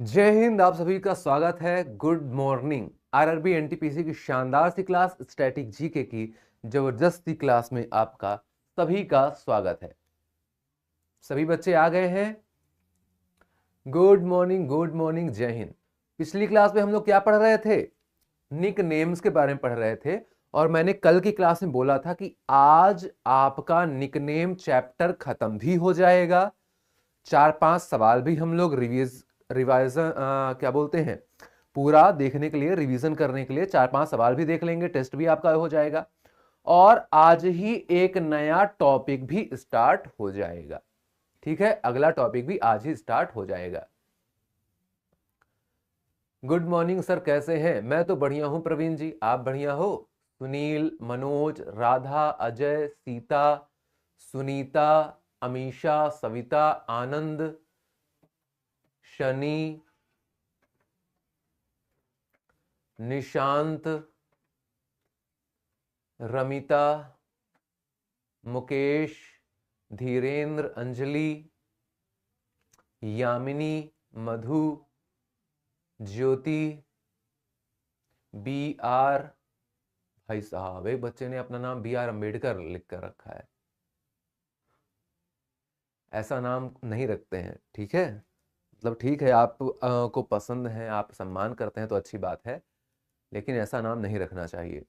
जय हिंद। आप सभी का स्वागत है। Good morning. आरआरबी एनटीपीसी की शानदार सी क्लास स्टैटिक जीके की जबरदस्ती क्लास में आपका सभी का स्वागत है। सभी बच्चे आ गए हैं। गुड मॉर्निंग, गुड मॉर्निंग, जय हिंद। पिछली क्लास में हम लोग क्या पढ़ रहे थे? निक नेम्स के बारे में पढ़ रहे थे। और मैंने कल की क्लास में बोला था कि आज आपका निकनेम चैप्टर खत्म भी हो जाएगा। 4-5 सवाल भी हम लोग रिवाइजन क्या बोलते हैं, पूरा देखने के लिए, रिवीजन करने के लिए 4-5 सवाल भी देख लेंगे। टेस्ट भी आपका हो जाएगा और आज ही एक नया टॉपिक भी स्टार्ट हो जाएगा। ठीक है, अगला टॉपिक भी आज ही स्टार्ट हो जाएगा। गुड मॉर्निंग सर, कैसे हैं? मैं तो बढ़िया हूं प्रवीण जी, आप बढ़िया हो? सुनील, मनोज, राधा, अजय, सीता, सुनीता, अमीषा, सविता, आनंद, शनि, निशांत, रमिता, मुकेश, धीरेन्द्र, अंजलि, यामिनी, मधु, ज्योति, बी आर। भाई साहब, एक बच्चे ने अपना नाम बी आर अम्बेडकर लिख कर रखा है। ऐसा नाम नहीं रखते हैं, ठीक है? मतलब ठीक है, आप को पसंद है, आप सम्मान करते हैं तो अच्छी बात है, लेकिन ऐसा नाम नहीं रखना चाहिए।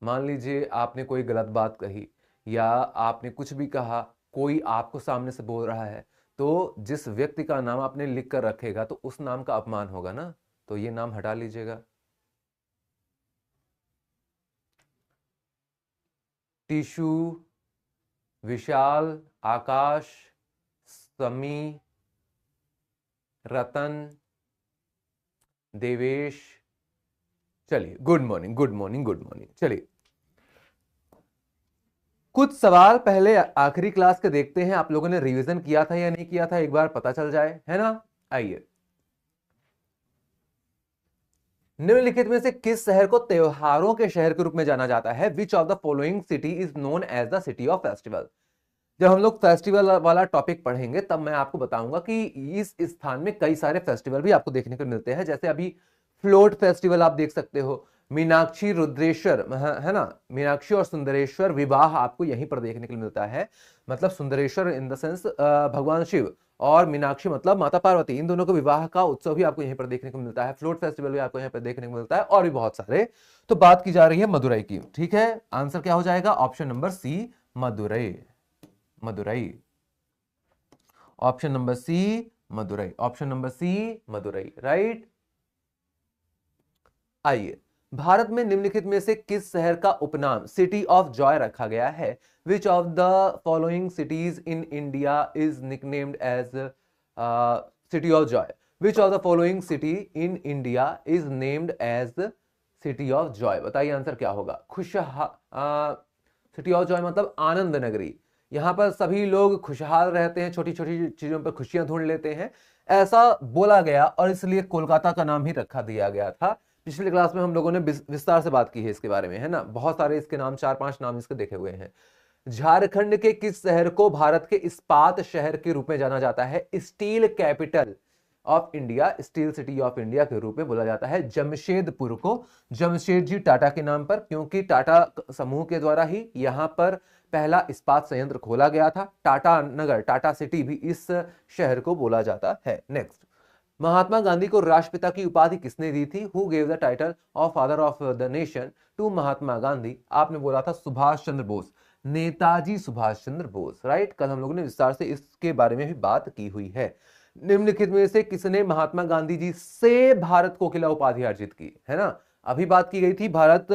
मान लीजिए आपने कोई गलत बात कही या आपने कुछ भी कहा, कोई आपको सामने से बोल रहा है, तो जिस व्यक्ति का नाम आपने लिख कर रखेगा तो उस नाम का अपमान होगा ना, तो ये नाम हटा लीजिएगा। टिशु, विशाल, आकाश, समी, रतन, देवेश। चलिए, good morning, good morning, good morning. चलिए, कुछ सवाल पहले आखिरी क्लास के देखते हैं। आप लोगों ने रिवीजन किया था या नहीं किया था, एक बार पता चल जाए, है ना? आइए, निम्नलिखित में से किस शहर को त्योहारों के शहर के रूप में जाना जाता है? Which of the following city is known as the city of festival? जब हम लोग फेस्टिवल वाला टॉपिक पढ़ेंगे तब मैं आपको बताऊंगा कि इस स्थान में कई सारे फेस्टिवल भी आपको देखने को मिलते हैं। जैसे अभी फ्लोट फेस्टिवल आप देख सकते हो, मीनाक्षी रुद्रेश्वर, है ना, मीनाक्षी और सुंदरेश्वर विवाह आपको यहीं पर देखने को मिलता है। मतलब सुंदरेश्वर इन द सेंस भगवान शिव, और मीनाक्षी मतलब माता पार्वती, इन दोनों के विवाह का उत्सव भी आपको यहीं पर देखने को मिलता है। फ्लोट फेस्टिवल भी आपको यहीं पर देखने को मिलता है, और भी बहुत सारे। तो बात की जा रही है मदुरई की, ठीक है? आंसर क्या हो जाएगा? Option number C, Madurai. Madurai. Option number C, Madurai. Option number C, Madurai, right. आइए, भारत में निम्नलिखित में से किस शहर का उपनाम सिटी ऑफ जॉय रखा गया है? Which of the following cities in India is nicknamed as city of joy? Which of the following city in India is named as city of joy? बताइए आंसर क्या होगा? सिटी ऑफ जॉय मतलब आनंद नगरी। यहां पर सभी लोग खुशहाल रहते हैं, छोटी छोटी चीजों पर खुशियां ढूंढ लेते हैं, ऐसा बोला गया, और इसलिए कोलकाता का नाम ही रखा दिया गया था। पिछली क्लास में हम लोगों ने विस्तार से बात की है इसके बारे में, है ना? बहुत सारे इसके नाम, 4-5 नाम इसके देखे हुए हैं। झारखंड के किस शहर को भारत के इस्पात शहर के रूप में जाना जाता है? Steel capital of India, steel city of India के रूप में बोला जाता है जमशेदपुर को, जमशेदजी टाटा के नाम पर, क्योंकि टाटा समूह के द्वारा ही यहां पर पहला इस्पात संयंत्र खोला गया था। टाटा नगर, टाटा सिटी भी इस शहर को बोला जाता है। नेक्स्ट, महात्मा गांधी को राष्ट्रपिता की उपाधि किसने दी थी? Who gave the title of father of the nation to Mahatma Gandhi? आपने बोला था सुभाष चंद्र बोस, नेताजी सुभाष चंद्र बोस, राइट। कल हम लोगों ने विस्तार से इसके बारे में भी बात की हुई है। निम्नलिखित में से किसने महात्मा गांधी जी से भारत कोकिला उपाधि अर्जित की, है ना? अभी बात की गई थी भारत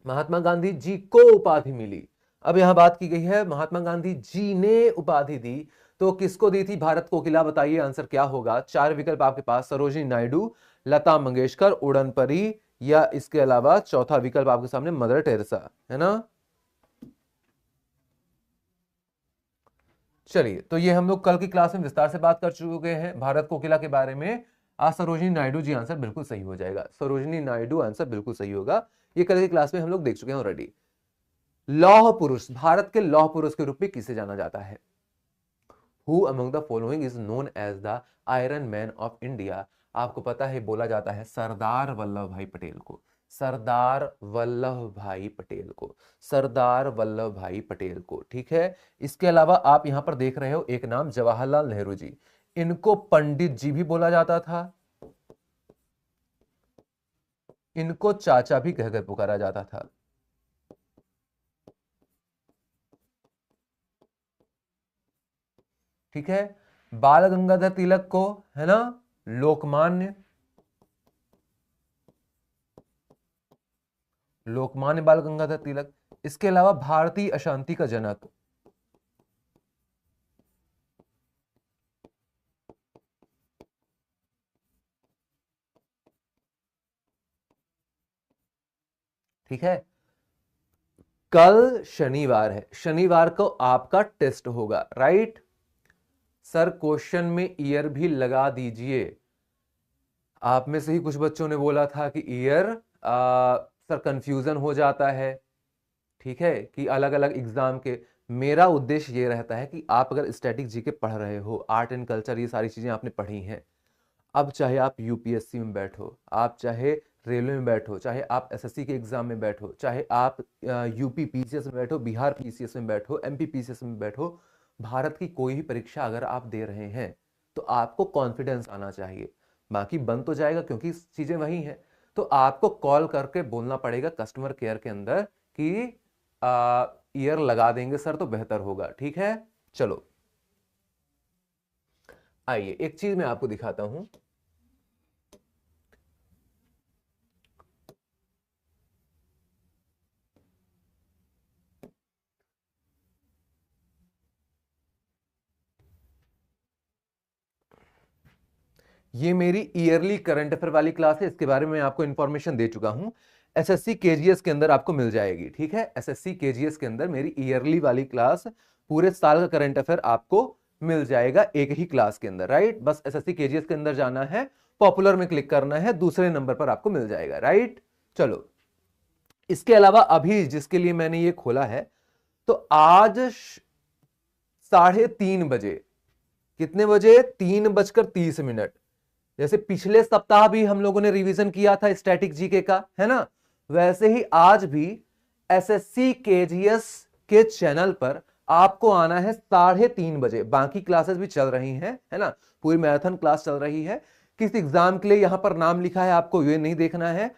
महात्मा गांधी जी को उपाधि मिली, अब यहां बात की गई है महात्मा गांधी जी ने उपाधि दी। तो किसको दी थी भारत कोकिला? बताइए आंसर क्या होगा? 4 विकल्प आपके पास, सरोजिनी नायडू, लता मंगेशकर, उड़न परी, या इसके अलावा चौथा विकल्प आपके सामने मदर टेरेसा, है ना? चलिए, तो ये हम लोग कल की क्लास में विस्तार से बात कर चुके हैं भारत कोकिला के बारे में। आज सरोजिनी नायडू जी आंसर बिल्कुल सही हो जाएगा, सरोजिनी नायडू आंसर बिल्कुल सही होगा। ये कल की क्लास में हम लोग देख चुके हैं ऑलरेडी। लौह पुरुष, भारत के लौह पुरुष के रूप में किसे जाना जाता है? Who among the following is known as the iron man of India. आपको पता है बोला जाता है सरदार वल्लभ भाई पटेल को, सरदार वल्लभ भाई पटेल को, सरदार वल्लभ भाई पटेल को। ठीक है, इसके अलावा आप यहां पर देख रहे हो एक नाम जवाहरलाल नेहरू जी, इनको पंडित जी भी बोला जाता था, इनको चाचा भी कहकर पुकारा जाता था। ठीक है, बाल गंगाधर तिलक को है ना लोकमान्य, लोकमान्य बाल गंगाधर तिलक। इसके अलावा भारतीय अशांति का जनक, ठीक है। कल शनिवार है, शनिवार को आपका टेस्ट होगा, राइट। सर क्वेश्चन में ईयर भी लगा दीजिए। आप में से ही कुछ बच्चों ने बोला था कि ईयर सर कंफ्यूजन हो जाता है, ठीक है, कि अलग अलग एग्जाम के। मेरा उद्देश्य ये रहता है कि आप अगर स्टैटिक जीके पढ़ रहे हो, आर्ट एंड कल्चर, ये सारी चीजें आपने पढ़ी हैं, अब चाहे आप यूपीएससी में बैठो, आप चाहे रेलवे में बैठो, चाहे आप एसएससी के एग्जाम में बैठो, चाहे आप यूपी पीसीएस में बैठो, बिहार पीसीएस में बैठो, एमपी पीसीएस में बैठो, भारत की कोई भी परीक्षा अगर आप दे रहे हैं तो आपको कॉन्फिडेंस आना चाहिए। बाकी बन तो जाएगा क्योंकि चीजें वही हैं, तो आपको कॉल करके बोलना पड़ेगा कस्टमर केयर के अंदर कि ईयर लगा देंगे सर तो बेहतर होगा। ठीक है, चलो आइए एक चीज मैं आपको दिखाता हूं। ये मेरी ईयरली करंट अफेयर वाली क्लास है, इसके बारे में आपको इंफॉर्मेशन दे चुका हूं। एसएससी केजीएस के अंदर आपको मिल जाएगी। ठीक है, एसएससी केजीएस के अंदर मेरी ईयरली वाली क्लास, पूरे साल का करंट अफेयर आपको मिल जाएगा एक ही क्लास के अंदर, राइट। बस एसएससी केजीएस के अंदर जाना है, पॉपुलर में क्लिक करना है, दूसरे नंबर पर आपको मिल जाएगा, राइट। चलो, इसके अलावा अभी जिसके लिए मैंने ये खोला है, तो आज 3:30 बजे, कितने बजे, 3:30, जैसे पिछले सप्ताह भी हम लोगों ने रिवीजन किया था स्टैटिक जीके का, है ना, वैसे ही आज भी एसएससी केजीएस के चैनल पर आपको आना है 3:30 बजे। बाकी क्लासेस भी चल रही हैं, है ना, पूरी मैराथन क्लास चल रही है। किस एग्जाम के लिए यहां पर नाम लिखा है आपको ये नहीं देखना है,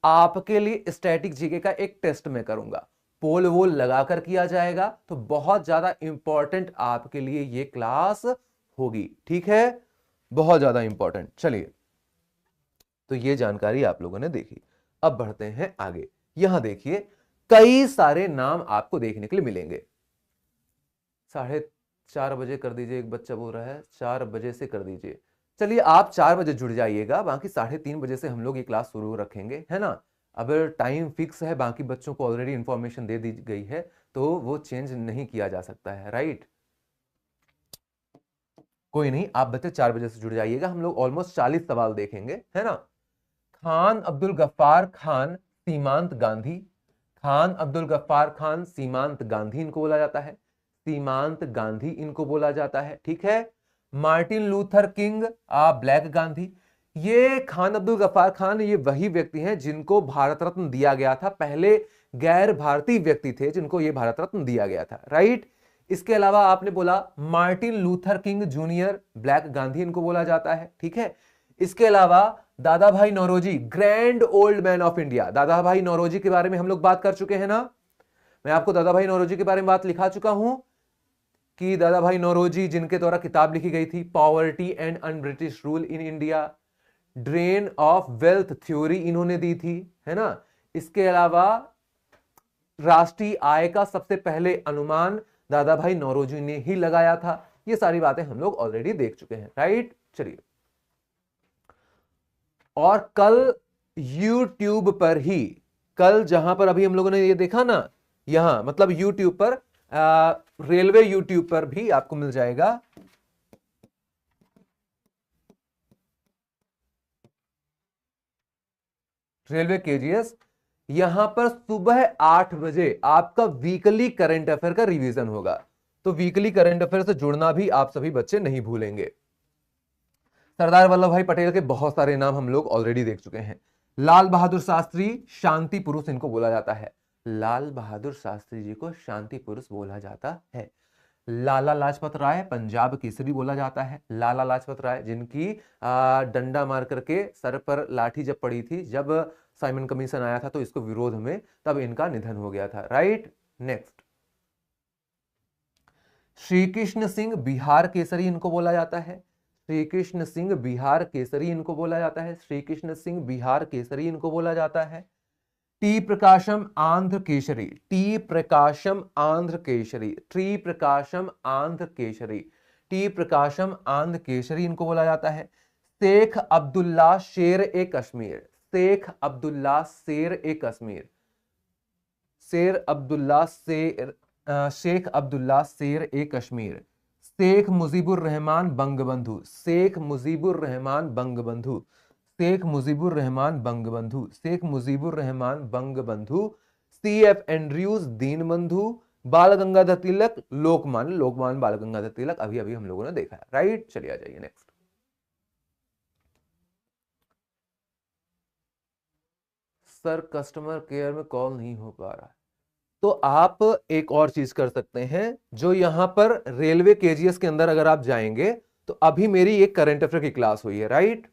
आपके लिए स्टैटिक जीके का एक टेस्ट मैं करूंगा, पोल वोल लगाकर किया जाएगा, तो बहुत ज्यादा इंपॉर्टेंट आपके लिए ये क्लास होगी। ठीक है, बहुत ज्यादा इंपॉर्टेंट। चलिए, तो ये जानकारी आप लोगों ने देखी, अब बढ़ते हैं आगे। यहां देखिए कई सारे नाम आपको देखने के लिए मिलेंगे। 4:30 कर दीजिए, एक बच्चा बोल रहा है 4 बजे से कर दीजिए। चलिए आप 4 बजे जुड़ जाइएगा, बाकी 3:30 से हम लोग ये क्लास शुरू रखेंगे, है ना। अगर टाइम फिक्स है, बाकी बच्चों को ऑलरेडी इंफॉर्मेशन दे दी गई है, तो वो चेंज नहीं किया जा सकता है, राइट। कोई नहीं, आप बच्चे 4 बजे से जुड़ जाइएगा, हम लोग ऑलमोस्ट 40 सवाल देखेंगे, है ना। खान अब्दुल गफ्फार खान सीमांत गांधी, खान अब्दुल गफ्फार खान सीमांत गांधी इनको बोला जाता है, सीमांत गांधी इनको बोला जाता है। ठीक है, Martin Luther king black Gandhi, ये खान अब्दुल गफ्फार खान ये वही व्यक्ति हैं जिनको भारत रत्न दिया गया था, पहले गैर भारतीय व्यक्ति थे जिनको ये भारत रत्न दिया गया था, राइट। इसके अलावा आपने बोला Martin Luther king junior black Gandhi इनको बोला जाता है। ठीक है, इसके अलावा Dadabhai Naoroji grand old man of India, Dadabhai Naoroji के बारे में हम लोग बात कर चुके हैं ना, मैं आपको दादा भाई नौरोजी के बारे में बात लिखा चुका हूं कि दादा भाई नौरोजी जिनके द्वारा किताब लिखी गई थी poverty and un British rule in India, drain of wealth theory इन्होंने दी थी, है ना। इसके अलावा राष्ट्रीय आय का सबसे पहले अनुमान दादा भाई नौरोजी ने ही लगाया था। ये सारी बातें हम लोग ऑलरेडी देख चुके हैं, राइट। चलिए, और कल YouTube पर ही, कल जहां पर अभी हम लोगों ने ये देखा ना, यहां मतलब YouTube पर, रेलवे YouTube पर भी आपको मिल जाएगा। रेलवे केजीएस, यहां पर सुबह 8 बजे आपका वीकली करंट अफेयर का रिवीजन होगा। तो वीकली करंट अफेयर से जुड़ना भी आप सभी बच्चे नहीं भूलेंगे। सरदार वल्लभ भाई पटेल के बहुत सारे नाम हम लोग ऑलरेडी देख चुके हैं। लाल बहादुर शास्त्री शांति पुरुष इनको बोला जाता है। लाल बहादुर शास्त्री जी को शांति पुरुष बोला जाता है। लाला लाजपत राय पंजाब केसरी बोला जाता है। लाला लाजपत राय जिनकी डंडा मार करके सर पर लाठी जब पड़ी थी, जब साइमन कमीशन आया था तो इसको विरोध में, तब इनका निधन हो गया था। Right, next. श्री कृष्ण सिंह बिहार केसरी इनको बोला जाता है। श्री कृष्ण सिंह बिहार केसरी इनको बोला जाता है। श्री कृष्ण सिंह बिहार केसरी इनको बोला जाता है। टी प्रकाशम आंध्र केसरी। टी प्रकाशम आंध्र केसरी। टी प्रकाशम आंध्र केसरी। टी प्रकाशम आंध्र केसरी इनको बोला जाता है। शेख अब्दुल्ला शेर ए कश्मीर। शेख अब्दुल्ला शेर ए कश्मीर। शेर अब्दुल्ला शेर शेख अब्दुल्ला शेर ए कश्मीर। शेख मुजीबुर रहमान बंगबंधु। शेख मुजीबुर रहमान बंगबंधु। शेख मुजीबुर रहमान बंगबंधु। शेख मुजीबुर रहमान बंगबंधु। CF Andrews Deenbandhu. बाल गंगाधर तिलक लोकमान्य बाल गंगाधर तिलक अभी अभी हम लोगों ने देखा है। राइट, चलिए आ जाइए नेक्स्ट। सर कस्टमर केयर में कॉल नहीं हो पा रहा है, तो आप एक और चीज कर सकते हैं। जो यहां पर रेलवे KGS के अंदर अगर आप जाएंगे तो अभी मेरी एक करंट अफेयर की क्लास हुई है। राइट,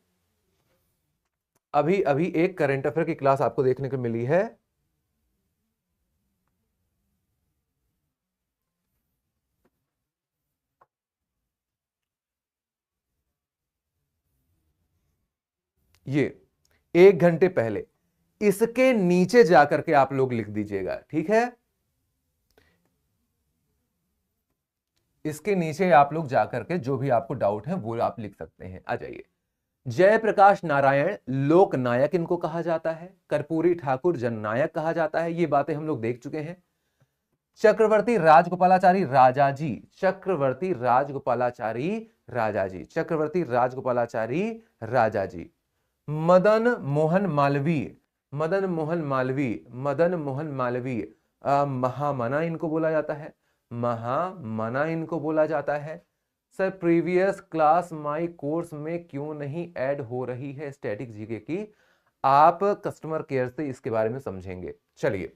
अभी अभी एक करंट अफेयर की क्लास आपको देखने को मिली है। ये 1 घंटे पहले, इसके नीचे जाकर के आप लोग लिख दीजिएगा, ठीक है। इसके नीचे आप लोग जाकर के जो भी आपको डाउट है वो आप लिख सकते हैं। आ जाइए। जयप्रकाश नारायण लोकनायक इनको कहा जाता है। कर्पूरी ठाकुर जननायक कहा जाता है। ये बातें हम लोग देख चुके हैं। चक्रवर्ती राजगोपालाचारी राजाजी। चक्रवर्ती राजगोपालाचारी राजाजी। चक्रवर्ती राजगोपालाचारी राजाजी। मदन मोहन मालवीय। मदन मोहन मालवीय। मदन मोहन मालवीय महामना इनको बोला जाता है। महामना इनको बोला जाता है। Sir previous class my course में क्यों नहीं ऐड हो रही है स्टैटिक जीके की? आप कस्टमर केयर से इसके बारे में समझेंगे। चलिए,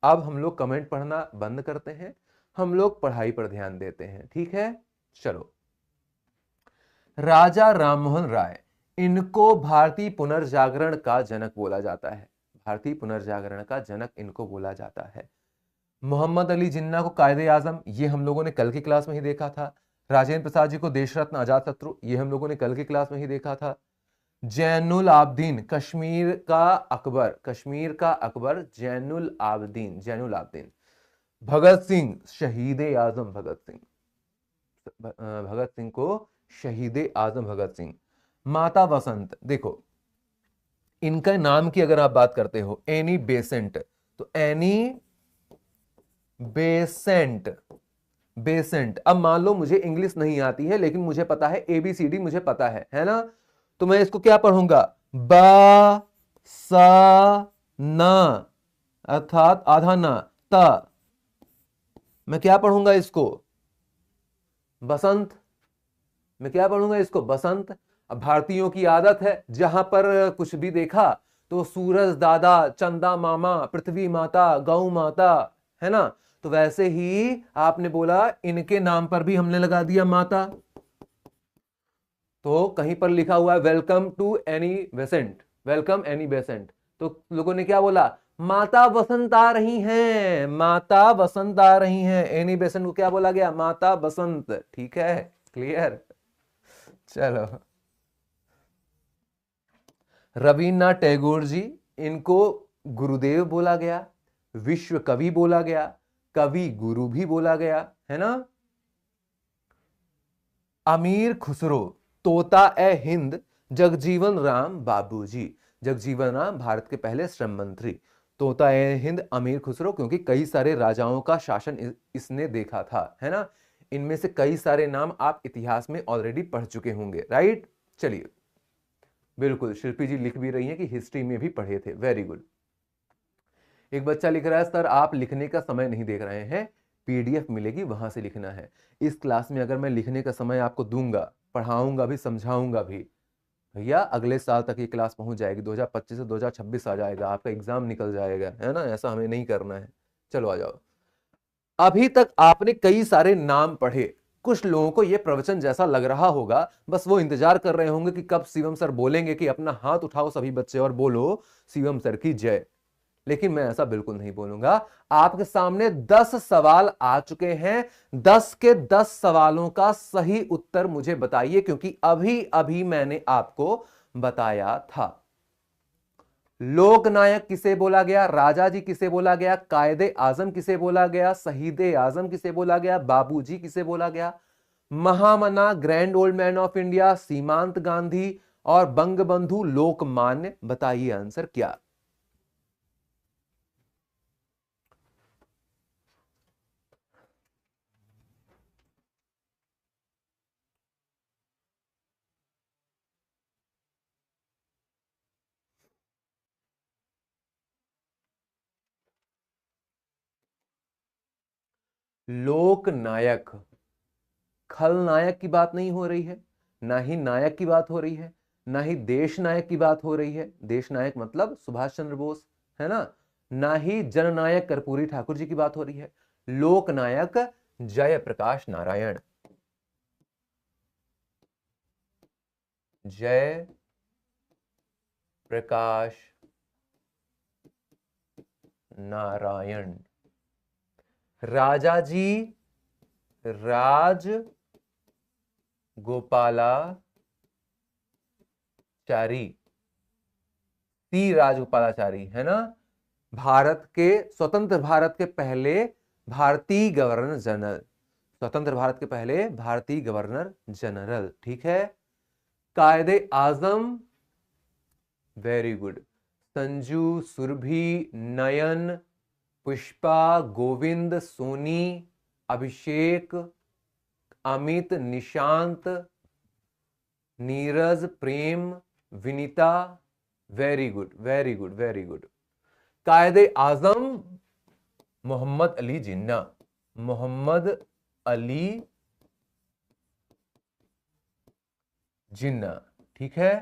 अब हम लोग कमेंट पढ़ना बंद करते हैं, हम लोग पढ़ाई पर ध्यान देते हैं, ठीक है। चलो, राजा राममोहन राय इनको भारतीय पुनर्जागरण का जनक बोला जाता है। भारतीय पुनर्जागरण का जनक इनको बोला जाता है। मोहम्मद अली जिन्ना को कायदे आजम, ये हम लोगों ने कल की क्लास में ही देखा था। राजेंद्र प्रसाद जी को देश रत्न आजाद शत्रु, ये हम लोगों ने कल की क्लास में ही देखा था। जैनुल आबदीन कश्मीर का अकबर। कश्मीर का अकबर जैनुल आबदीन। जैनुल आबदीन। भगत सिंह शहीद आजम। भगत सिंह। भगत सिंह को शहीद आजम भगत सिंह। माता बसंत, देखो इनका नाम की अगर आप बात करते हो, एनी बेसेंट, तो एनी बेसेंट। बेसेंट। अब मान लो मुझे इंग्लिश नहीं आती है लेकिन मुझे पता है ABCD मुझे पता है ना, तो मैं इसको क्या पढ़ूंगा? बा सा न, अर्थात आधा न, ता। मैं क्या पढ़ूंगा इसको? बसंत। मैं क्या पढ़ूंगा इसको? बसंत। अब भारतीयों की आदत है, जहां पर कुछ भी देखा तो सूरज दादा, चंदा मामा, पृथ्वी माता, गौ माता, है ना, तो वैसे ही आपने बोला इनके नाम पर भी हमने लगा दिया माता। तो कहीं पर लिखा हुआ है welcome to Annie Besant, welcome Annie Besant, तो लोगों ने क्या बोला? माता बसंत आ रही हैं, माता बसंत आ रही हैं। एनी बेसेंट को क्या बोला गया? माता बसंत। ठीक है, क्लियर। चलो, रविन्द्रनाथ टैगोर जी, इनको गुरुदेव बोला गया, विश्व कवि बोला गया, कवि गुरु भी बोला गया, है ना। अमीर खुसरो, तोता ए हिंद, जगजीवन राम बाबूजी। जगजीवन राम भारत के पहले श्रम मंत्री। तोता ए हिंद अमीर खुसरो, क्योंकि कई सारे राजाओं का शासन इसने देखा था, है ना। इनमें से कई सारे नाम आप इतिहास में ऑलरेडी पढ़ चुके होंगे। राइट, चलिए, बिल्कुल शिल्पी जी लिख भी रही हैं कि हिस्ट्री में भी पढ़े थे। Very good. एक बच्चा लिख रहा है सर आप लिखने का समय नहीं देख रहे हैं, PDF मिलेगी, वहां से लिखना है। इस क्लास में अगर मैं लिखने का समय आपको दूंगा, पढ़ाऊंगा भी, समझाऊंगा भी, भैया अगले साल तक ये क्लास पहुंच जाएगी, 2025 से 2026 आ जाएगा, आपका एग्जाम निकल जाएगा, है ना। ऐसा हमें नहीं करना है। चलो आ जाओ। अभी तक आपने कई सारे नाम पढ़े, कुछ लोगों को यह प्रवचन जैसा लग रहा होगा, बस वो इंतजार कर रहे होंगे कि कब शिवम सर बोलेंगे कि अपना हाथ उठाओ सभी बच्चे और बोलो शिवम सर की जय। लेकिन मैं ऐसा बिल्कुल नहीं बोलूंगा। आपके सामने 10 सवाल आ चुके हैं, 10 के 10 सवालों का सही उत्तर मुझे बताइए, क्योंकि अभी अभी मैंने आपको बताया था। लोकनायक किसे बोला गया, राजा जी किसे बोला गया, कायदे आजम किसे बोला गया, शहीदे आजम किसे बोला गया, बाबूजी किसे बोला गया, Mahamana grand old man of India Seemant Gandhi और बंगबंधु लोकमान्य। बताइए आंसर क्या। लोकनायक, खलनायक की बात नहीं हो रही है, ना ही नायक की बात हो रही है, ना ही देश नायक की बात हो रही है। देश नायक मतलब सुभाष चंद्र बोस, है ना ही जननायक कर्पूरी ठाकुर जी की बात हो रही है। लोकनायक जयप्रकाश नारायण, जय प्रकाश नारायण। राजा जी राज गोपालाचारी, सी राजगोपालाचारी, है ना। भारत के स्वतंत्र भारत के पहले भारतीय गवर्नर जनरल, स्वतंत्र भारत के पहले भारतीय गवर्नर जनरल, ठीक है। Quaide Azam, very good. Sanju, Surabhi, Nayan, Pushpa, Govind, Soni, Abhishek, Amit, Nishant, Neeraj, Prem, Vinita, very good very good very good. Quaide Azam Mohammad Ali Jinnah, Mohammad Ali Jinnah, ठीक है।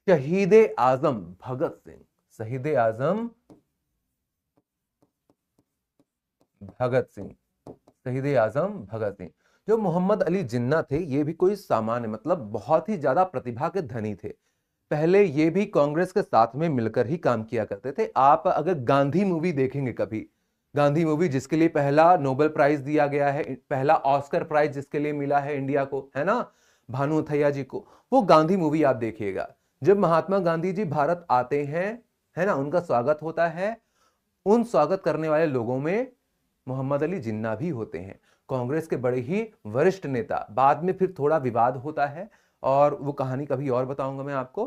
शहीद आजम भगत सिंह, शहीद आजम भगत सिंह, शहीद आजम भगत सिंह। जो मोहम्मद अली जिन्ना थे, ये भी कोई सामान्य मतलब बहुत ही ज्यादा प्रतिभा के धनी थे। पहले ये भी कांग्रेस के साथ में मिलकर ही काम किया करते थे। आप अगर गांधी मूवी देखेंगे कभी, गांधी मूवी जिसके लिए पहला नोबेल प्राइज दिया गया है, पहला ऑस्कर प्राइज जिसके लिए मिला है इंडिया को, है ना, भानु अथैया जी को, वो गांधी मूवी आप देखिएगा। जब महात्मा गांधी जी भारत आते हैं, है ना, उनका स्वागत होता है, उन स्वागत करने वाले लोगों में मोहम्मद अली जिन्ना भी होते हैं। कांग्रेस के बड़े ही वरिष्ठ नेता। बाद में फिर थोड़ा विवाद होता है और वो कहानी कभी और बताऊंगा मैं आपको।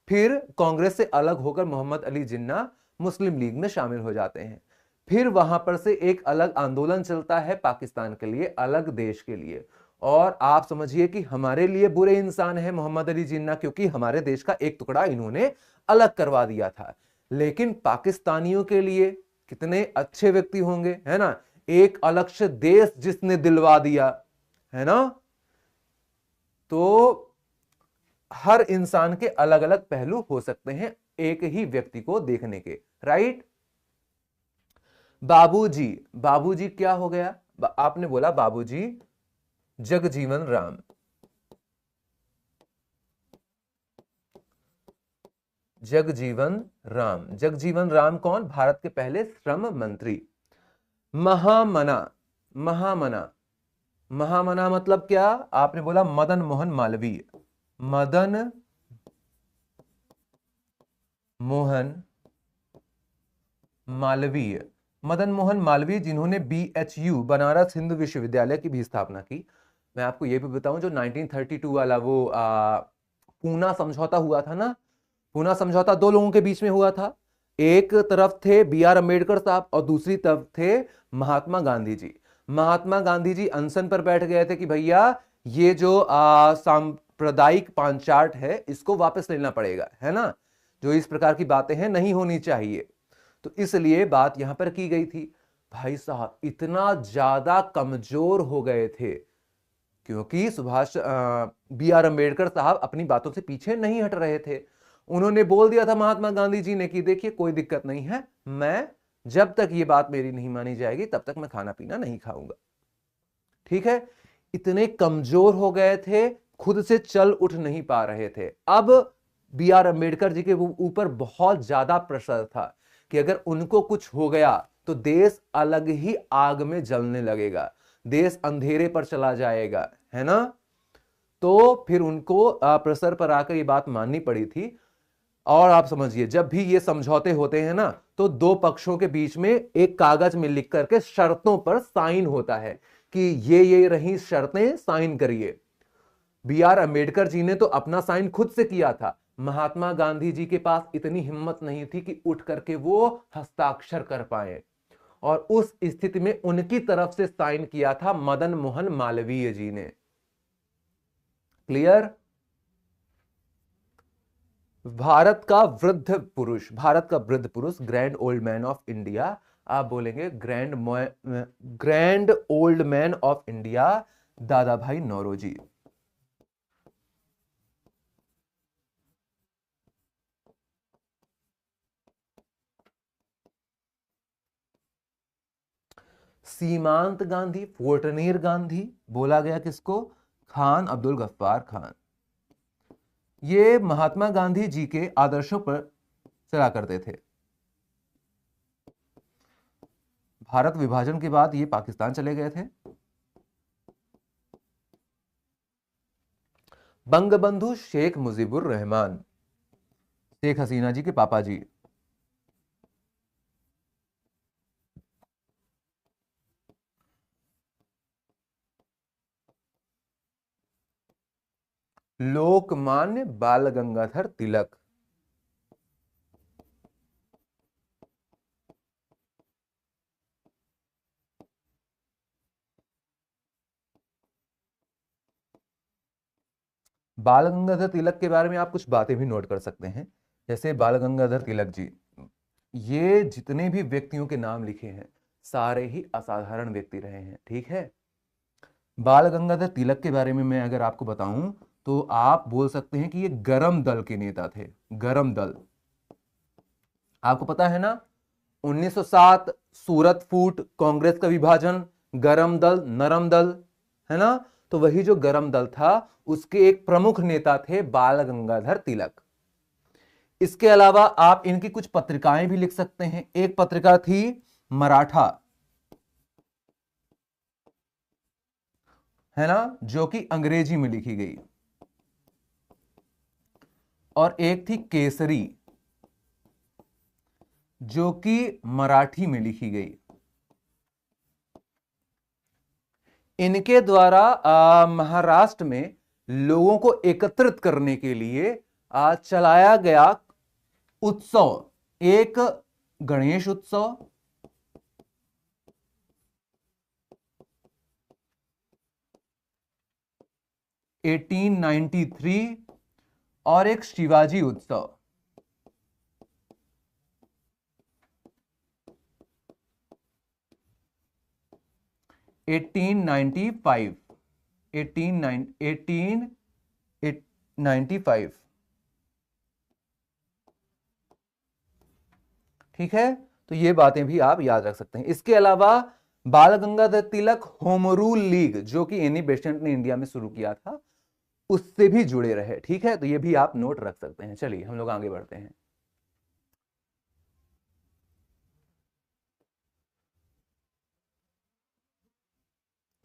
फिर कांग्रेस से अलग होकर मोहम्मद अली जिन्ना मुस्लिम लीग में शामिल हो जाते हैं। फिर वहां पर से एक अलग आंदोलन चलता है पाकिस्तान के लिए, अलग देश के लिए। और आप समझिए कि हमारे लिए बुरे इंसान है मोहम्मद अली जिन्ना, क्योंकि हमारे देश का एक टुकड़ा इन्होंने अलग करवा दिया था। लेकिन पाकिस्तानियों के लिए कितने अच्छे व्यक्ति होंगे, है ना, एक अलग से देश जिसने दिलवा दिया, है ना। तो हर इंसान के अलग अलग पहलू हो सकते हैं एक ही व्यक्ति को देखने के, राइट। बाबूजी, बाबूजी क्या हो गया, आपने बोला बाबूजी जगजीवन राम, जगजीवन राम। जगजीवन राम कौन, भारत के पहले श्रम मंत्री। महामना, महामना, महामना मतलब क्या, आपने बोला मदन मोहन मालवीय, मदन मोहन मालवीय, मदन मोहन मालवीय जिन्होंने BHU बनारस हिंदू विश्वविद्यालय की भी स्थापना की। मैं आपको यह भी बताऊं, जो 1932 वाला वो पूना समझौता हुआ था ना, पूना समझौता दो लोगों के बीच में हुआ था। एक तरफ थे BR अम्बेडकर साहब और दूसरी तरफ थे महात्मा गांधी जी। महात्मा गांधी जी अनशन पर बैठ गए थे कि भैया ये जो सांप्रदायिक पांचाट है इसको वापस लेना पड़ेगा, है ना, जो इस प्रकार की बातें हैं नहीं होनी चाहिए। तो इसलिए बात यहां पर की गई थी। भाई साहब इतना ज्यादा कमजोर हो गए थे, क्योंकि बी आर अम्बेडकर साहब अपनी बातों से पीछे नहीं हट रहे थे। उन्होंने बोल दिया था महात्मा गांधी जी ने कि देखिए कोई दिक्कत नहीं है, मैं जब तक ये बात मेरी नहीं मानी जाएगी तब तक मैं खाना पीना नहीं खाऊंगा। ठीक है, इतने कमजोर हो गए थे, खुद से चल उठ नहीं पा रहे थे। अब बी आर अम्बेडकर जी के ऊपर बहुत ज्यादा प्रेशर था कि अगर उनको कुछ हो गया तो देश अलग ही आग में जलने लगेगा, देश अंधेरे पर चला जाएगा, है ना। तो फिर उनको प्रेशर पर आकर ये बात माननी पड़ी थी। और आप समझिए, जब भी ये समझौते होते हैं ना, तो दो पक्षों के बीच में एक कागज में लिख करके शर्तों पर साइन होता है कि ये रही शर्तें, साइन करिए। बी आर अम्बेडकर जी ने तो अपना साइन खुद से किया था, महात्मा गांधी जी के पास इतनी हिम्मत नहीं थी कि उठ करके वो हस्ताक्षर कर पाए, और उस स्थिति में उनकी तरफ से साइन किया था मदन मोहन मालवीय जी ने। क्लियर। भारत का वृद्ध पुरुष, भारत का वृद्ध पुरुष, grand old man of India, आप बोलेंगे grand old man of India, Dadabhai Naoroji. सीमांत गांधी, फोर्टनीर गांधी, बोला गया किसको? खान अब्दुल गफ्फार खान। ये महात्मा गांधी जी के आदर्शों पर चला करते थे। भारत विभाजन के बाद ये पाकिस्तान चले गए थे। बंगबंधु शेख मुजीबुर रहमान, शेख हसीना जी के पापा जी। लोकमान्य बाल गंगाधर तिलक, बाल गंगाधर तिलक के बारे में आप कुछ बातें भी नोट कर सकते हैं। जैसे बाल गंगाधर तिलक जी, ये जितने भी व्यक्तियों के नाम लिखे हैं सारे ही असाधारण व्यक्ति रहे हैं। ठीक है, बाल गंगाधर तिलक के बारे में मैं अगर आपको बताऊं तो आप बोल सकते हैं कि ये गरम दल के नेता थे। गरम दल, आपको पता है ना, 1907 सूरत फूट, कांग्रेस का विभाजन, गरम दल, नरम दल, है ना। तो वही जो गरम दल था उसके एक प्रमुख नेता थे बाल गंगाधर तिलक। इसके अलावा आप इनकी कुछ पत्रिकाएं भी लिख सकते हैं। एक पत्रिका थी मराठा, है ना, जो कि अंग्रेजी में लिखी गई, और एक थी केसरी जो कि मराठी में लिखी गई। इनके द्वारा महाराष्ट्र में लोगों को एकत्रित करने के लिए चलाया गया उत्सव, एक गणेश उत्सव, (1893) और एक शिवाजी उत्सव, 1895। 1895। ठीक है, तो ये बातें भी आप याद रख सकते हैं। इसके अलावा बाल गंगाधर तिलक होम रूल लीग, जो कि एनी बेसेंट ने इंडिया में शुरू किया था, उससे भी जुड़े रहे। ठीक है, तो ये भी आप नोट रख सकते हैं। चलिए हम लोग आगे बढ़ते हैं।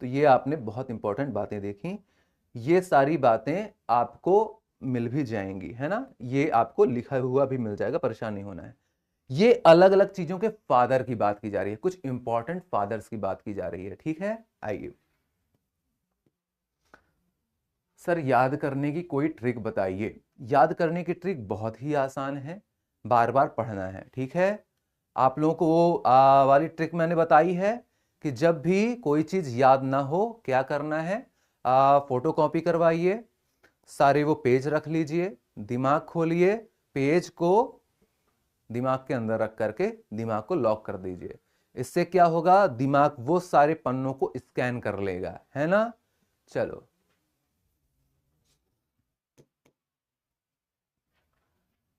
तो ये आपने बहुत इंपॉर्टेंट बातें देखी, ये सारी बातें आपको मिल भी जाएंगी, है ना, ये आपको लिखा हुआ भी मिल जाएगा, परेशान नहीं होना है। ये अलग अलग चीजों के फादर की बात की जा रही है, कुछ इंपॉर्टेंट फादर्स की बात की जा रही है। ठीक है, आइए। सर याद करने की कोई ट्रिक बताइए। याद करने की ट्रिक बहुत ही आसान है, बार बार पढ़ना है। ठीक है, आप लोगों को वो वाली ट्रिक मैंने बताई है कि जब भी कोई चीज याद ना हो क्या करना है, फोटो कॉपी करवाइए, सारे वो पेज रख लीजिए, दिमाग खोलिए, पेज को दिमाग के अंदर रख करके दिमाग को लॉक कर दीजिए। इससे क्या होगा, दिमाग वो सारे पन्नों को स्कैन कर लेगा, है ना। चलो,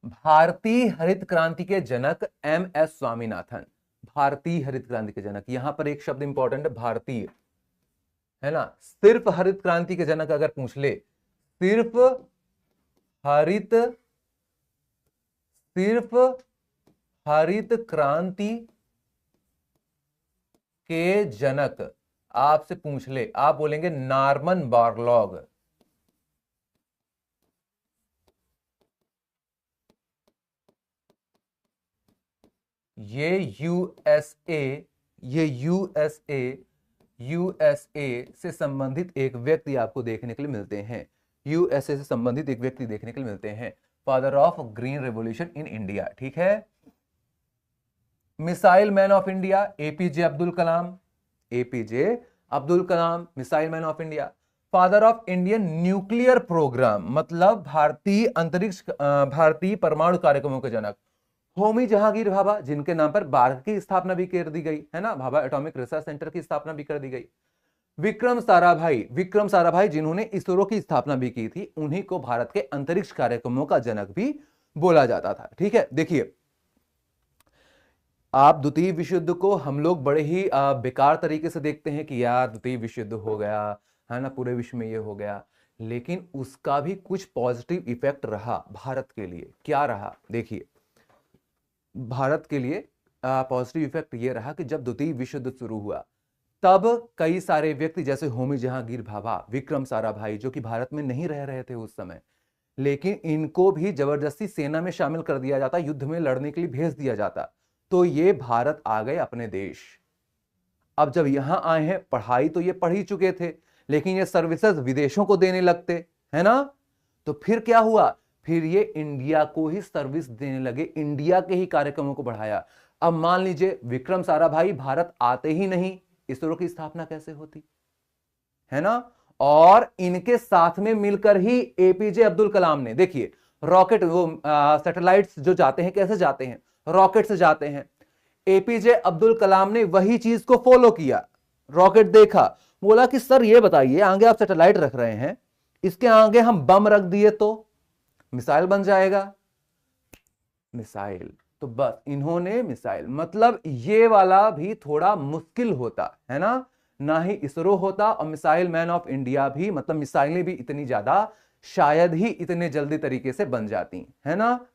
भारतीय हरित क्रांति के जनक एम एस स्वामीनाथन। भारतीय हरित क्रांति के जनक, यहां पर एक शब्द इंपॉर्टेंट है, भारतीय, है ना। सिर्फ हरित क्रांति के जनक अगर पूछ ले, सिर्फ हरित सिर्फ हरित क्रांति के जनक आपसे पूछ ले, आप बोलेंगे नॉर्मन बोरलॉग। ये यूएसए से संबंधित एक व्यक्ति आपको देखने के लिए मिलते हैं। यूएसए से संबंधित एक व्यक्ति देखने के लिए मिलते हैं, father of green revolution in India, ठीक है। Missile man of India APJ Abdul Kalam. APJ Abdul Kalam missile man of India. Father of Indian nuclear program, मतलब भारतीय परमाणु कार्यक्रमों के जनक होमी जहांगीर भाभा, जिनके नाम पर बार्क की स्थापना भी कर दी गई, है ना। भाभा एटॉमिक रिसर्च सेंटर की स्थापना भी कर दी गई। विक्रम साराभाई जिन्होंने इसरो की स्थापना भी की थी, उन्हीं को भारत के अंतरिक्ष कार्यक्रमों का जनक भी बोला जाता था, ठीक है। देखिए, आप द्वितीय विश्व युद्ध को हम लोग बड़े ही बेकार तरीके से देखते हैं कि यार द्वितीय विश्व युद्ध हो गया, है ना, पूरे विश्व में ये हो गया, लेकिन उसका भी कुछ पॉजिटिव इफेक्ट रहा भारत के लिए। क्या रहा, देखिए, भारत के लिए पॉजिटिव इफेक्ट ये रहा कि जब द्वितीय विश्व युद्ध शुरू हुआ, तब कई सारे व्यक्ति जैसे होमी जहांगीर भाभा, विक्रम साराभाई, जो कि भारत में नहीं रह रहे थे उस समय, लेकिन इनको भी जबरदस्ती सेना में शामिल कर दिया जाता, युद्ध में लड़ने के लिए भेज दिया जाता, तो ये भारत आ गए अपने देश। अब जब यहां आए हैं, पढ़ाई तो ये पढ़ ही चुके थे, लेकिन ये सर्विसेज विदेशों को देने लगते, है ना। तो फिर क्या हुआ, फिर ये इंडिया को ही सर्विस देने लगे, इंडिया के ही कार्यक्रमों को बढ़ाया। अब मान लीजिए विक्रम साराभाई भारत आते ही नहीं, इसरो की स्थापना कैसे होती, है ना। और इनके साथ में मिलकर ही एपीजे अब्दुल कलाम ने, देखिए, रॉकेट, वो सैटेलाइट्स जो जाते हैं कैसे जाते हैं, रॉकेट से जाते हैं। एपीजे अब्दुल कलाम ने वही चीज को फॉलो किया, रॉकेट देखा, बोला कि सर ये बताइए, आगे आप सैटेलाइट रख रहे हैं, इसके आगे हम बम रख दिए तो मिसाइल बन जाएगा। मिसाइल, तो बस इन्होंने मिसाइल, मतलब ये वाला भी थोड़ा मुश्किल होता, है ना ही इसरो होता, और मिसाइल मैन ऑफ इंडिया भी, मतलब मिसाइलें भी इतनी ज्यादा शायद ही इतने जल्दी तरीके से बन जाती, है ना।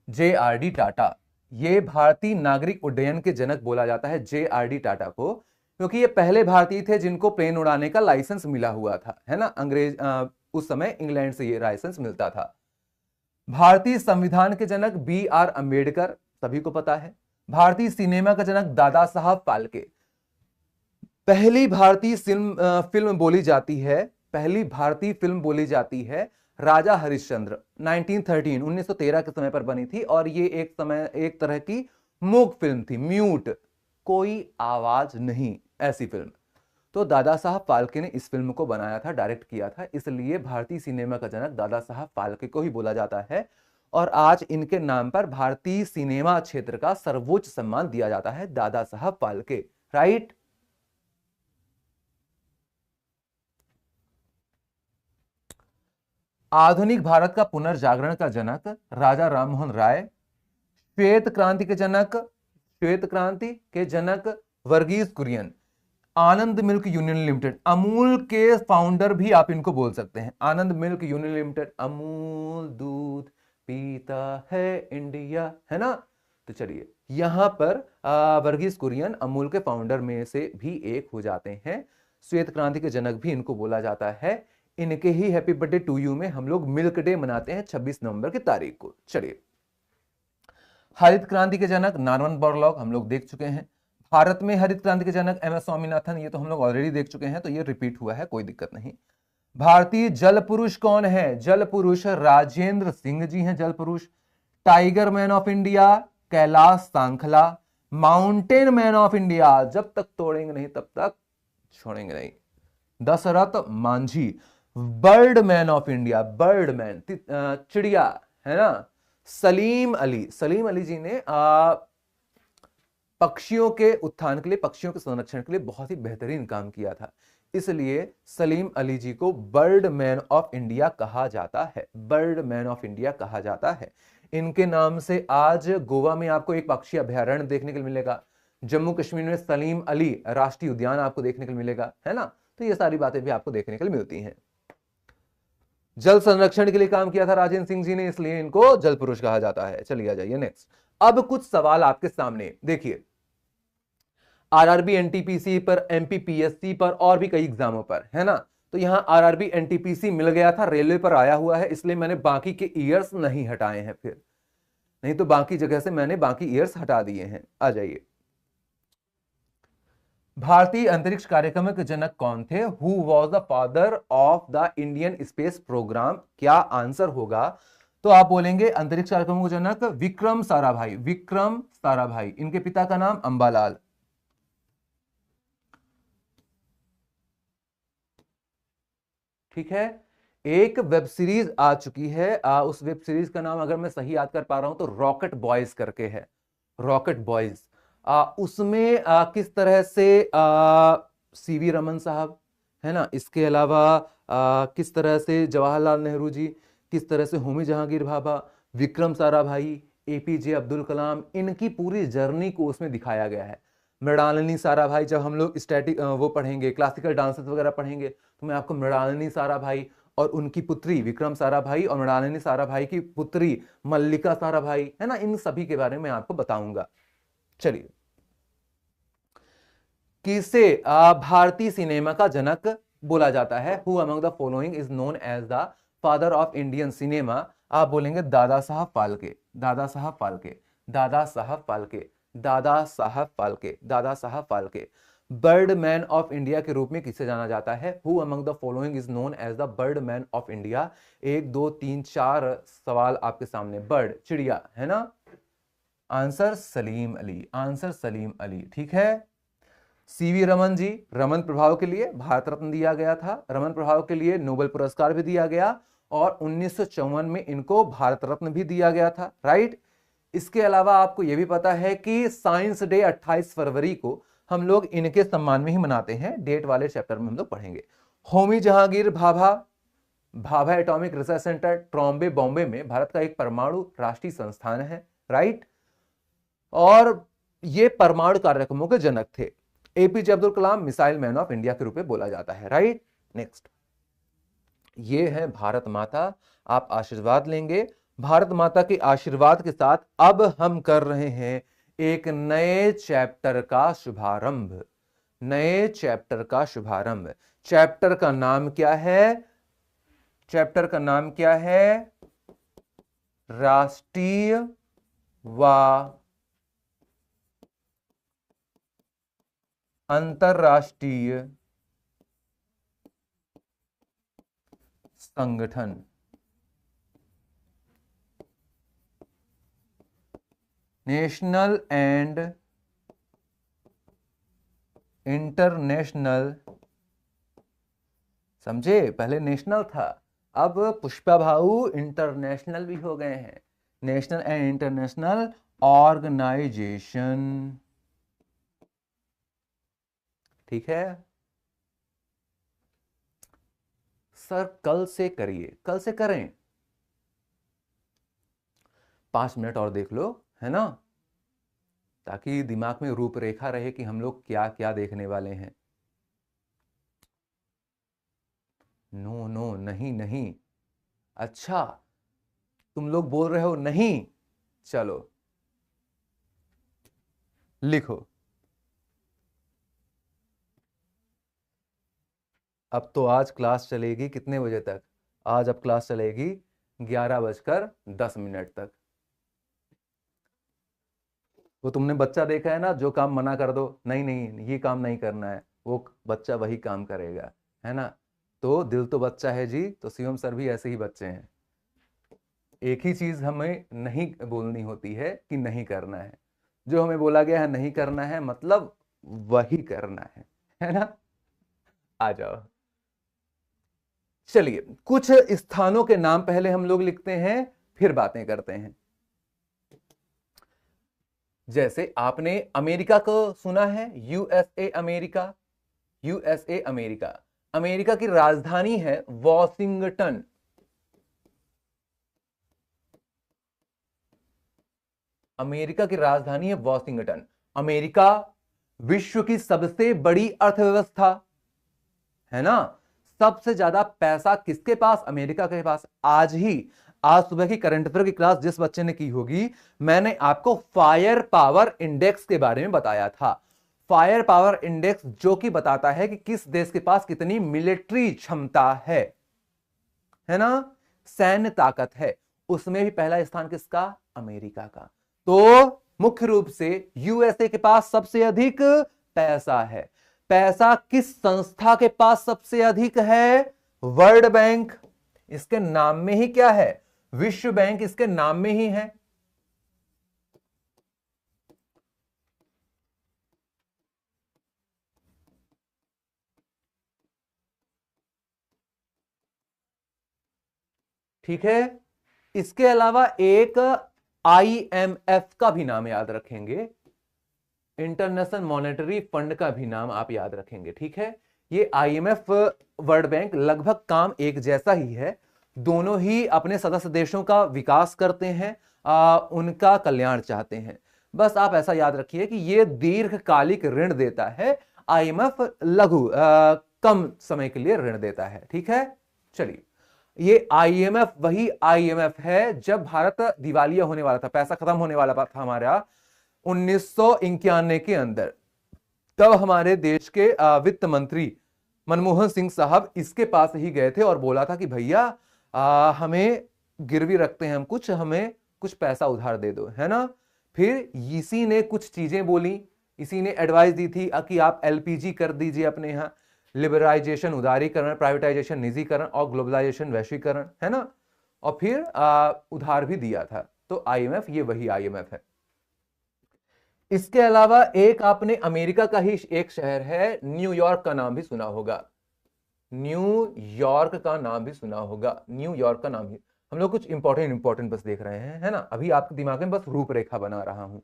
JRD टाटा, ये भारतीय नागरिक उड्डयन के जनक बोला जाता है JRD टाटा को, क्योंकि ये पहले भारतीय थे जिनको प्लेन उड़ाने का लाइसेंस मिला हुआ था, है ना। अंग्रेज उस समय इंग्लैंड से ये लाइसेंस मिलता था। भारतीय संविधान के जनक BR अंबेडकर, सभी को पता है। भारतीय सिनेमा का जनक दादा साहब फाल्के। पहली भारतीय फिल्म बोली जाती है राजा हरिश्चंद्र, 1913 के समय पर बनी थी, और ये एक तरह की मूक फिल्म थी, म्यूट, कोई आवाज नहीं, ऐसी फिल्म। तो दादा साहब फाल्के ने इस फिल्म को बनाया था, डायरेक्ट किया था, इसलिए भारतीय सिनेमा का जनक दादा साहब फाल्के को ही बोला जाता है। और आज इनके नाम पर भारतीय सिनेमा क्षेत्र का सर्वोच्च सम्मान दिया जाता है, दादा साहब फाल्के, राइट। आधुनिक भारत का पुनर्जागरण का जनक राजा राममोहन राय। श्वेत क्रांति के जनक वर्गीस कुरियन। आनंद मिल्क यूनियन लिमिटेड, अमूल के फाउंडर भी आप इनको बोल सकते हैं, आनंद मिल्क यूनियन लिमिटेड, अमूल दूध पीता है इंडिया, है ना। तो चलिए, यहां पर वर्गीस कुरियन अमूल के फाउंडर में से भी एक हो जाते हैं। श्वेत क्रांति के जनक भी इनको बोला जाता है। इनके ही हैप्पी बर्थडे टू यू में हम लोग मिल्क डे मनाते हैं 26 नवंबर की तारीख को। चलिए, हरित क्रांति के जनक नॉर्मन बोरलॉग हम लोग देख चुके हैं। भारत में हरित क्रांति के जनक एम एस स्वामीनाथन, ये तो हम लोग ऑलरेडी देख चुके हैं, तो ये रिपीट हुआ है, कोई दिक्कत नहीं। भारतीय जल पुरुष कौन है, जल पुरुष राजेंद्र सिंह जी हैं, जल पुरुष। Tiger man of India Kailash Sankhla. Mountain man of India, जब तक तोड़ेंगे नहीं तब तक छोड़ेंगे नहीं, Dashrath Manjhi. Bird man of India, bird man, चिड़िया, है ना, सलीम अली जी ने पक्षियों के उत्थान के लिए, पक्षियों के संरक्षण के लिए बहुत ही बेहतरीन काम किया था। इसलिए सलीम अली जी को बर्ड मैन ऑफ इंडिया कहा जाता है, बर्ड मैन ऑफ इंडिया कहा जाता है। इनके नाम से आज गोवा में आपको एक पक्षी अभयारण्य देखने को मिलेगा, जम्मू कश्मीर में सलीम अली राष्ट्रीय उद्यान आपको देखने को मिलेगा, है ना। तो ये सारी बातें भी आपको देखने को मिलती हैं। जल संरक्षण के लिए काम किया था राजेंद्र सिंह जी ने, इसलिए इनको जल पुरुष कहा जाता है। चलिए आ जाइए नेक्स्ट। अब कुछ सवाल आपके सामने देखिए, आरआरबी एनटीपीसी पर, एमपीपीएससी पर और भी कई एग्जामों पर, है ना। तो यहां आरआरबी एनटीपीसी मिल गया था, रेलवे पर आया हुआ है, इसलिए मैंने बाकी के ईयर्स नहीं हटाए हैं, फिर नहीं तो बाकी जगह से मैंने बाकी ईयर्स हटा दिए हैं। आ जाइए। भारतीय अंतरिक्ष कार्यक्रम के जनक कौन थे? Who was the father of the Indian space program? क्या आंसर होगा? तो आप बोलेंगे अंतरिक्ष कार्यक्रम के जनक विक्रम साराभाई, विक्रम साराभाई। इनके पिता का नाम अंबालाल। ठीक है। एक वेब सीरीज आ चुकी है, उस वेब सीरीज का नाम अगर मैं सही याद कर पा रहा हूं तो रॉकेट बॉयज करके है, रॉकेट बॉयज। उसमें किस तरह से सीवी रमन साहब, है ना, इसके अलावा किस तरह से जवाहरलाल नेहरू जी, किस तरह से होमी जहांगीर भाभा, विक्रम साराभाई, एपीजे अब्दुल कलाम, इनकी पूरी जर्नी को उसमें दिखाया गया है। मृणालिनी साराभाई, जब हम लोग स्टैटिक वो पढ़ेंगे, क्लासिकल डांसेस वगैरह पढ़ेंगे, तो मैं आपको मृणालिनी साराभाई और उनकी पुत्री विक्रम साराभाई और मृणालिनी साराभाई की पुत्री मल्लिका साराभाई, है ना, इन सभी के बारे में आपको बताऊंगा। चलिए, किसे भारतीय सिनेमा का जनक बोला जाता है? Who among the following is known as the father of Indian cinema? आप बोलेंगे Dada Saheb Phalke, Dadasaheb Phalke, Dadasaheb Phalke, Dadasaheb Phalke, Dadasaheb Phalke. Bird man of India के रूप में किसे जाना जाता है? Who among the following is known as the bird man of India? 1 2 3 4 सवाल आपके सामने। बर्ड, चिड़िया, है ना। Answer Salim Ali, answer Salim Ali. ठीक है। सीवी रमन जी, रमन प्रभाव के लिए भारत रत्न दिया गया था, रमन प्रभाव के लिए नोबेल पुरस्कार भी दिया गया और 1954 में इनको भारत रत्न भी दिया गया था, राइट। इसके अलावा आपको यह भी पता है कि साइंस डे 28 फरवरी को हम लोग इनके सम्मान में ही मनाते हैं, डेट वाले चैप्टर में हम लोग पढ़ेंगे। Homi Jahangir Bhabha, Bhabha atomic research centre Trombay Bombay में भारत का एक परमाणु राष्ट्रीय संस्थान है, राइट। और ये परमाणु कार्यक्रमों के जनक थे। APJ Abdul Kalam missile man of India के रूप में बोला जाता है, राइट। नेक्स्ट, ये है भारत माता, आप आशीर्वाद लेंगे। भारत माता के आशीर्वाद के साथ अब हम कर रहे हैं एक नए चैप्टर का शुभारंभ, नए चैप्टर का शुभारंभ। चैप्टर का नाम क्या है? चैप्टर का नाम क्या है? राष्ट्रीय व अंतरराष्ट्रीय संगठन। नेशनल एंड इंटरनेशनल, समझे, पहले नेशनल था, अब पुष्पा भाऊ इंटरनेशनल भी हो गए हैं। नेशनल एंड इंटरनेशनल ऑर्गेनाइजेशन, ठीक है। सर कल से करिए, कल से करें, 5 मिनट और देख लो, है ना, ताकि दिमाग में रूपरेखा रहे कि हम लोग क्या क्या देखने वाले हैं। नो नो, नहीं नहीं, अच्छा तुम लोग बोल रहे हो नहीं, चलो लिखो। अब तो आज क्लास चलेगी कितने बजे तक? आज अब क्लास चलेगी 11:10 तक। वो तुमने बच्चा देखा है ना, जो काम मना कर दो, नहीं नहीं ये काम नहीं करना है, वो बच्चा वही काम करेगा, है ना। तो दिल तो बच्चा है जी, तो शिवम सर भी ऐसे ही बच्चे हैं। एक ही चीज हमें नहीं बोलनी होती है कि नहीं करना है, जो हमें बोला गया है नहीं करना है मतलब वही करना है ना। आ जाओ। चलिए, कुछ स्थानों के नाम पहले हम लोग लिखते हैं, फिर बातें करते हैं। जैसे आपने अमेरिका को सुना है, USA America, USA America. America की राजधानी है वॉशिंगटन। अमेरिका की राजधानी है वॉशिंगटन। अमेरिका विश्व की सबसे बड़ी अर्थव्यवस्था है ना। सबसे ज्यादा पैसा किसके पास? अमेरिका के पास। आज सुबह की करंट अफेयर की क्लास जिस बच्चे ने की होगी, मैंने आपको फायर पावर इंडेक्स के बारे में बताया था। फायर पावर इंडेक्स जो कि बताता है कि किस देश के पास कितनी मिलिट्री क्षमता है ना, सैन्य ताकत है। उसमें भी पहला स्थान किसका? अमेरिका का। तो मुख्य रूप से यूएसए के पास सबसे अधिक पैसा है। पैसा किस संस्था के पास सबसे अधिक है? World bank. इसके नाम में ही क्या है? विश्व बैंक इसके नाम में ही है। ठीक है। इसके अलावा एक आईएमएफ का भी नाम याद रखेंगे, इंटरनेशनल मॉनेटरी फंड का भी नाम आप याद रखेंगे। ठीक है। ये आईएमएफ, वर्ल्ड बैंक लगभग काम एक जैसा ही है। दोनों ही अपने सदस्य देशों का विकास करते हैं, उनका कल्याण चाहते हैं। बस आप ऐसा याद रखिए कि ये दीर्घकालिक ऋण देता है, आईएमएफ कम समय के लिए ऋण देता है। ठीक है। चलिए, ये आईएमएफ वही आईएमएफ है जब भारत दिवालिया होने वाला था, पैसा खत्म होने वाला था हमारा 1991 के अंदर। तब हमारे देश के वित्त मंत्री मनमोहन सिंह साहब इसके पास ही गए थे और बोला था कि भैया हमें गिरवी रखते हैं, हम कुछ, हमें कुछ पैसा उधार दे दो, है ना। फिर इसी ने कुछ चीजें बोली, इसी ने एडवाइस दी थी कि आप एलपीजी कर दीजिए अपने यहां, लिबरलाइजेशन उदारीकरण, प्राइवेटाइजेशन निजीकरण और ग्लोबलाइजेशन वैश्वीकरण, है ना। और फिर उधार भी दिया था। तो आईएमएफ ये वही आईएमएफ है। इसके अलावा एक आपने अमेरिका का ही एक शहर है, न्यूयॉर्क का नाम भी सुना होगा। न्यूयॉर्क का नाम भी सुना होगा। न्यूयॉर्क का नाम भी, हम लोग कुछ इंपॉर्टेंट बस देख रहे हैं, है ना। अभी आपके दिमाग में बस रूपरेखा बना रहा हूं।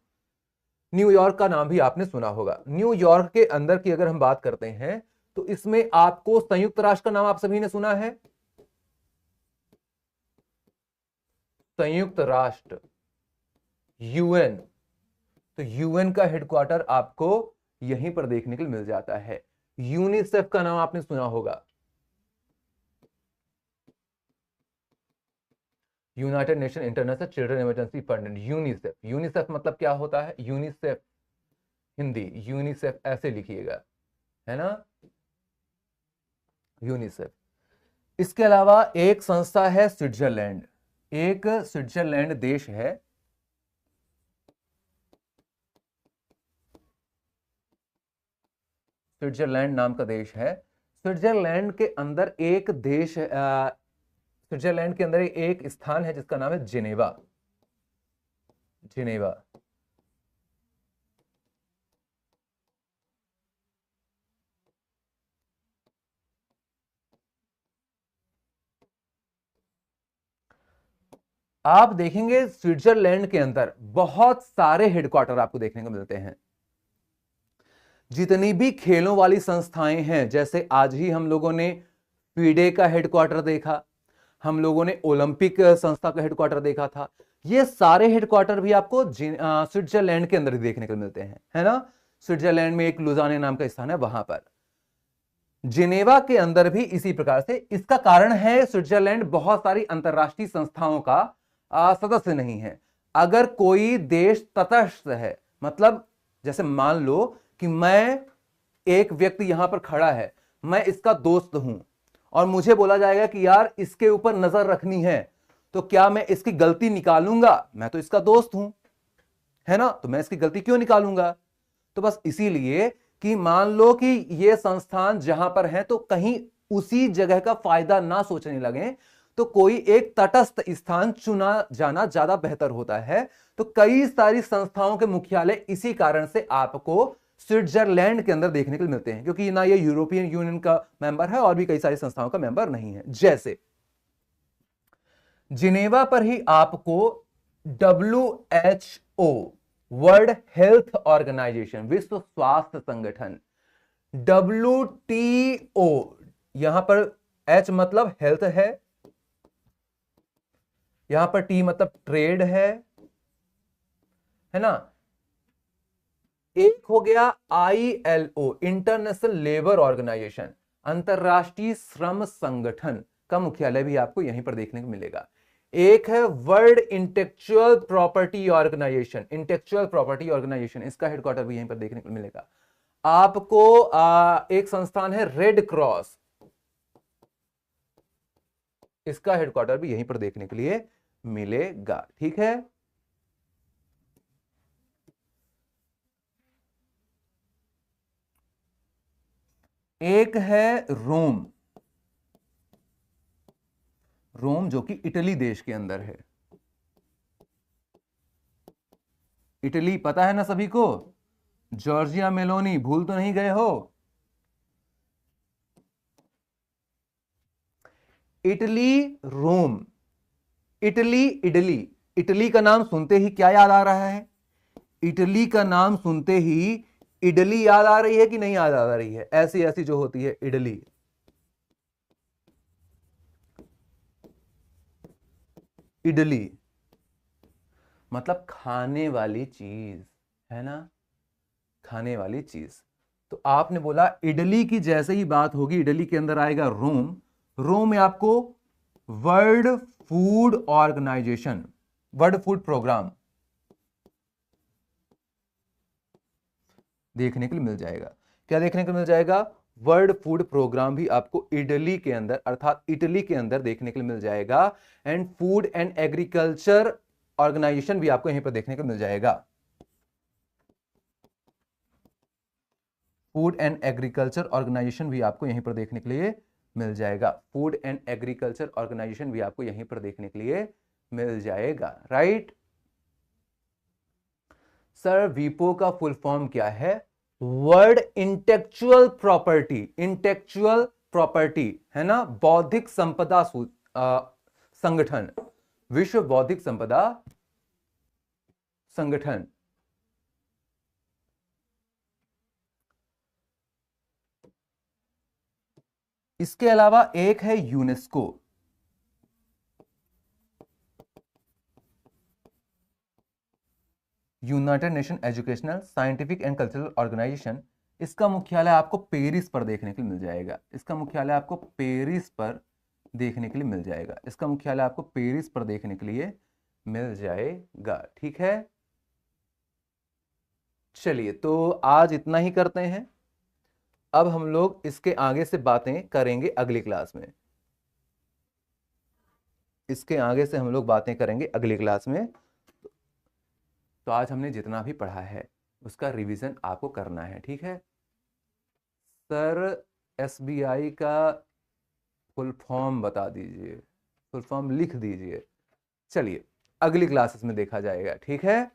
न्यूयॉर्क का नाम भी आपने सुना होगा। न्यूयॉर्क के अंदर की अगर हम बात करते हैं तो इसमें आपको संयुक्त राष्ट्र का नाम आप सभी ने सुना है, संयुक्त राष्ट्र, यूएन। तो यूएन का हेडक्वार्टर आपको यहीं पर देखने के लिए मिल जाता है। यूनिसेफ का नाम आपने सुना होगा, United nation international children emergency fund, UNICEF. UNICEF मतलब क्या होता है? यूनिसेफ, हिंदी यूनिसेफ ऐसे लिखिएगा, है ना, यूनिसेफ। इसके अलावा एक संस्था है स्विट्जरलैंड, एक स्विट्जरलैंड देश है। स्विट्जरलैंड नाम का देश है। स्विट्जरलैंड के अंदर एक देश, स्विट्जरलैंड के अंदर एक स्थान है जिसका नाम है जिनेवा। जिनेवा। आप देखेंगे स्विट्जरलैंड के अंदर बहुत सारे हेडक्वार्टर आपको देखने को मिलते हैं। जितनी भी खेलों वाली संस्थाएं हैं, जैसे आज ही हम लोगों ने फीडे का हेडक्वार्टर देखा, हम लोगों ने ओलंपिक संस्था का हेडक्वार्टर देखा था, ये सारे हेडक्वार्टर भी आपको स्विट्जरलैंड के अंदर ही देखने को मिलते हैं, है ना। स्विट्जरलैंड में एक लुजाने नाम का स्थान है, वहां पर। जिनेवा के अंदर भी इसी प्रकार से। इसका कारण है स्विट्जरलैंड बहुत सारी अंतरराष्ट्रीय संस्थाओं का सदस्य नहीं है। अगर कोई देश तटस्थ है, मतलब जैसे मान लो कि मैं, एक व्यक्ति यहां पर खड़ा है, मैं इसका दोस्त हूं और मुझे बोला जाएगा कि यार इसके ऊपर नजर रखनी है, तो क्या मैं इसकी गलती निकालूंगा? मैं तो इसका दोस्त हूं, है ना, तो मैं इसकी गलती क्यों निकालूंगा? तो बस इसीलिए कि मान लो कि ये संस्थान जहां पर है तो कहीं उसी जगह का फायदा ना सोचने लगे, तो कोई एक तटस्थ स्थान चुना जाना ज्यादा बेहतर होता है। तो कई सारी संस्थाओं के मुख्यालय इसी कारण से आपको स्विट्जरलैंड के अंदर देखने को मिलते हैं, क्योंकि ना ये यूरोपियन यूनियन का मेंबर है और भी कई सारी संस्थाओं का मेंबर नहीं है। जैसे जिनेवा पर ही आपको WHO, वर्ल्ड हेल्थ ऑर्गेनाइजेशन, विश्व स्वास्थ्य संगठन, WTO, यहां पर H मतलब हेल्थ है, यहां पर T मतलब ट्रेड है ना। एक हो गया ILO, इंटरनेशनल लेबर ऑर्गेनाइजेशन, अंतरराष्ट्रीय श्रम संगठन का मुख्यालय भी आपको यहीं पर देखने को मिलेगा। एक है world intellectual property organization, intellectual property organization, इसका हेडक्वार्टर भी यहीं पर देखने को मिलेगा आपको। एक संस्थान है रेड क्रॉस, इसका हेडक्वार्टर भी यहीं पर देखने के लिए मिलेगा। ठीक है, एक है रोम, रोम जो कि इटली देश के अंदर है। इटली पता है ना सभी को, जॉर्जिया मेलोनी, भूल तो नहीं गए हो। इटली, रोम, इटली, इटली, इटली का नाम सुनते ही क्या याद आ रहा है? इटली का नाम सुनते ही इडली याद आ रही है कि नहीं याद आ रही है? ऐसी ऐसी जो होती है इडली, इडली मतलब खाने वाली चीज है ना, खाने वाली चीज। तो आपने बोला इडली की जैसे ही बात होगी, इडली के अंदर आएगा रोम, रोम में आपको world food organization, world food program देखने के लिए मिल जाएगा। क्या देखने को मिल जाएगा? वर्ल्ड फूड प्रोग्राम भी आपको इटली के अंदर, अर्थात इटली के अंदर देखने के लिए मिल जाएगा। And food and agriculture organization भी आपको यहीं पर देखने को मिल जाएगा। फूड एंड एग्रीकल्चर ऑर्गेनाइजेशन भी आपको यहीं पर देखने के लिए मिल जाएगा। फूड एंड एग्रीकल्चर ऑर्गेनाइजेशन भी आपको यहीं पर देखने के लिए मिल जाएगा। राइट सर, वीपो का फुल फॉर्म क्या है? World intellectual property, intellectual property है ना, बौद्धिक संपदा संगठन, विश्व बौद्धिक संपदा संगठन। इसके अलावा एक है UNESCO, united nation educational scientific and cultural organization. इसका मुख्यालय आपको पेरिस पर देखने के लिए मिल जाएगा। इसका मुख्यालय आपको पेरिस पर देखने के लिए मिल जाएगा। इसका मुख्यालय आपको पेरिस पर देखने के लिए मिल जाएगा। ठीक है, चलिए तो आज इतना ही करते हैं। अब हम लोग इसके आगे से बातें करेंगे अगली क्लास में। इसके आगे से हम लोग बातें करेंगे अगली क्लास में। तो आज हमने जितना भी पढ़ा है उसका रिवीजन आपको करना है। ठीक है सर, SBI का फुल फॉर्म बता दीजिए, फुल फॉर्म लिख दीजिए। चलिए अगली क्लासेस में देखा जाएगा। ठीक है,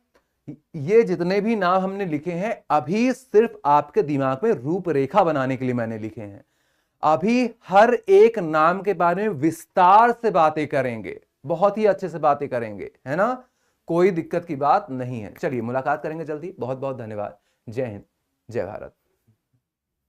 ये जितने भी नाम हमने लिखे हैं अभी सिर्फ आपके दिमाग में रूपरेखा बनाने के लिए मैंने लिखे हैं। अभी हर एक नाम के बारे में विस्तार से बातें करेंगे, बहुत ही अच्छे से बातें करेंगे, है ना, कोई दिक्कत की बात नहीं है। चलिए मुलाकात करेंगे जल्दी। बहुत बहुत धन्यवाद। जय हिंद, जय भारत।